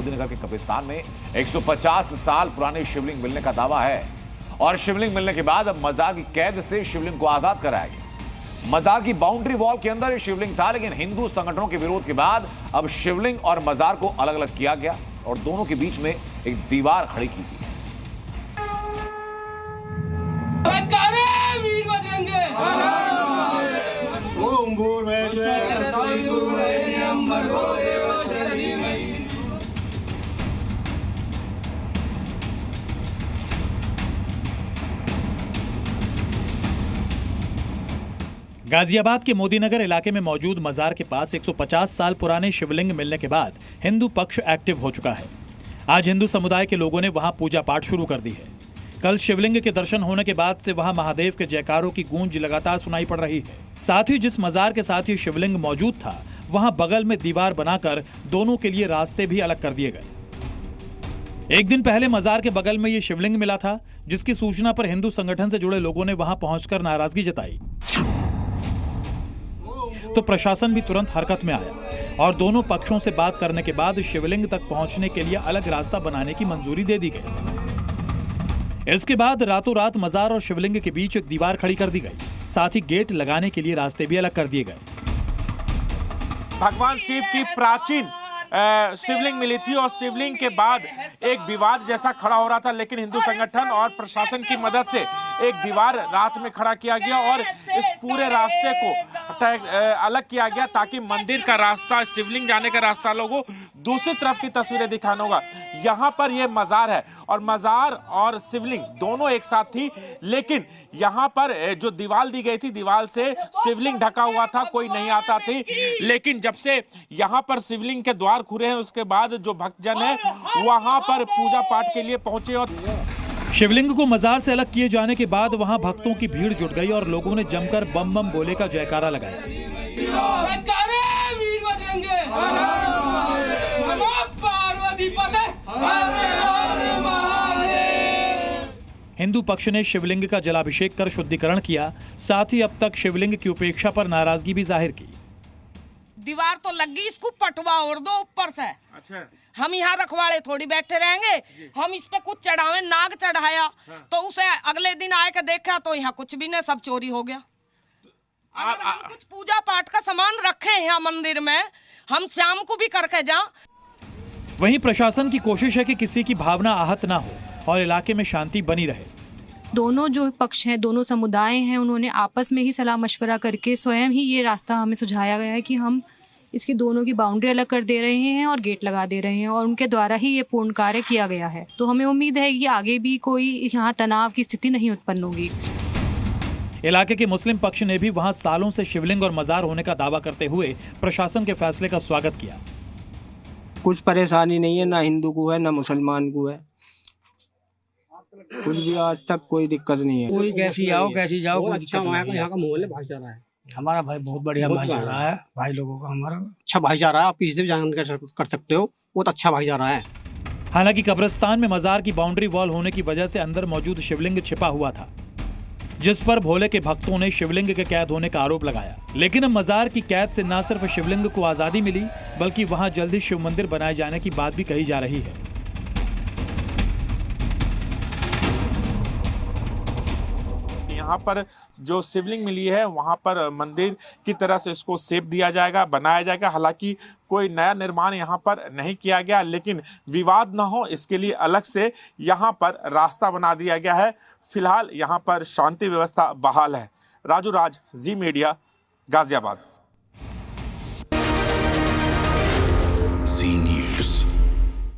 मोदी नगर के कब्रिस्तान में 150 साल पुराने शिवलिंग मिलने का दावा है और शिवलिंग मिलने के बाद अब मजार की कैद से शिवलिंग को आजाद कराया गया। मजार की बाउंड्री वॉल के अंदर ये शिवलिंग था, लेकिन हिंदू संगठनों के विरोध के बाद अब शिवलिंग और मजार को अलग अलग किया गया और दोनों के बीच में एक दीवार खड़ी की गई। गाजियाबाद के मोदीनगर इलाके में मौजूद मजार के पास 150 साल पुराने शिवलिंग मिलने के बाद हिंदू पक्ष एक्टिव हो चुका है। आज हिंदू समुदाय के लोगों ने वहां पूजा पाठ शुरू कर दी है। कल शिवलिंग के दर्शन होने के बाद से वहां महादेव के जयकारों की गूंज लगातार सुनाई पड़ रही है। साथ ही जिस मजार के साथ ही शिवलिंग मौजूद था, वहां बगल में दीवार बनाकर दोनों के लिए रास्ते भी अलग कर दिए गए। एक दिन पहले मजार के बगल में ये शिवलिंग मिला था, जिसकी सूचना पर हिंदू संगठन से जुड़े लोगों ने वहां पहुंचकर नाराजगी जताई, तो प्रशासन भी तुरंत हरकत में आया और दोनों पक्षों से बात करने के बाद शिवलिंग तक पहुंचने के लिए अलग रास्ता बनाने की मंजूरी दे दी गई। इसके बाद रातों रात मजार और शिवलिंग के बीच एक दीवार खड़ी कर दी गई। साथ ही गेट लगाने के लिए रास्ते भी अलग कर दिए गए। भगवान शिव की प्राचीन शिवलिंग मिली थी और शिवलिंग के बाद एक विवाद जैसा खड़ा हो रहा था, लेकिन हिंदू संगठन और प्रशासन की मदद से एक दीवार रात में खड़ा किया गया और इस पूरे रास्ते को अलग किया गया ताकि मंदिर का रास्ता, शिवलिंग जाने का रास्ता लोगों दूसरी तरफ की तस्वीरें दिखाना होगा। यहाँ पर ये मजार है और मजार और शिवलिंग दोनों एक साथ थी, लेकिन यहाँ पर जो दीवार दी गई थी, दीवार से शिवलिंग ढका हुआ था, कोई नहीं आता थी। लेकिन जब से यहाँ पर शिवलिंग के द्वार खुले हैं, उसके बाद जो भक्तजन है वहाँ पर पूजा पाठ के लिए पहुंचे और शिवलिंग को मजार से अलग किए जाने के बाद वहां भक्तों की भीड़ जुट गई और लोगों ने जमकर बम बम बोले का जयकारा लगाया। हिंदू पक्ष ने शिवलिंग का जलाभिषेक कर शुद्धिकरण किया। साथ ही अब तक शिवलिंग की उपेक्षा पर नाराजगी भी जाहिर की। दीवार तो लग गई, इसको पटवा और दो ऊपर से। अच्छा, हम यहाँ रखवाड़े थोड़ी बैठे रहेंगे। हम इस पे कुछ चढ़ावे, नाग चढ़ाया तो उसे अगले दिन आए के देखा तो यहाँ कुछ भी नहीं, सब चोरी हो गया। अगर हम कुछ पूजा पाठ का सामान रखे हैं यहाँ मंदिर में, हम शाम को भी करके जा। वहीं प्रशासन की कोशिश है कि किसी की भावना आहत ना हो और इलाके में शांति बनी रहे। दोनों जो पक्ष हैं, दोनों समुदाय हैं, उन्होंने आपस में ही सलाह मशवरा करके स्वयं ही ये रास्ता हमें सुझाया गया है कि हम इसकी दोनों की बाउंड्री अलग कर दे रहे हैं और गेट लगा दे रहे हैं और उनके द्वारा ही ये पूर्ण कार्य किया गया है। तो हमें उम्मीद है कि आगे भी कोई यहाँ तनाव की स्थिति नहीं उत्पन्न होगी। इलाके के मुस्लिम पक्ष ने भी वहाँ सालों से शिवलिंग और मजार होने का दावा करते हुए प्रशासन के फैसले का स्वागत किया। कुछ परेशानी नहीं है, ना हिंदू को है ना मुसलमान को है, कुछ भी आज तक कोई दिक्कत नहीं है। कोई कैसी आओ कैसी जाओ, कोई दिक्कत नहीं है। यहाँ का माहौल है, भाईचारा है हमारा भाई, बहुत बढ़िया भाईचारा है भाई लोगों का। हमारा अच्छा भाईचारा है, आप किसी से भी जान कर सकते हो, बहुत अच्छा भाईचारा है। हालांकि कब्रिस्तान में मजार की बाउंड्री वॉल होने की वजह से अंदर मौजूद शिवलिंग छिपा हुआ था, जिस पर भोले के भक्तों ने शिवलिंग के कैद होने का आरोप लगाया। लेकिन अब मजार की कैद से न सिर्फ शिवलिंग को आजादी मिली, बल्कि वहां जल्द ही शिव मंदिर बनाए जाने की बात भी कही जा रही है। यहाँ पर जो शिवलिंग मिली है वहाँ पर मंदिर की तरह से इसको शेप दिया जाएगा, बनाया जाएगा। हालांकि कोई नया निर्माण यहाँ पर नहीं किया गया, लेकिन विवाद न हो इसके लिए अलग से यहाँ पर रास्ता बना दिया गया है। फिलहाल यहाँ पर शांति व्यवस्था बहाल है। राजू राज, जी मीडिया, गाजियाबाद।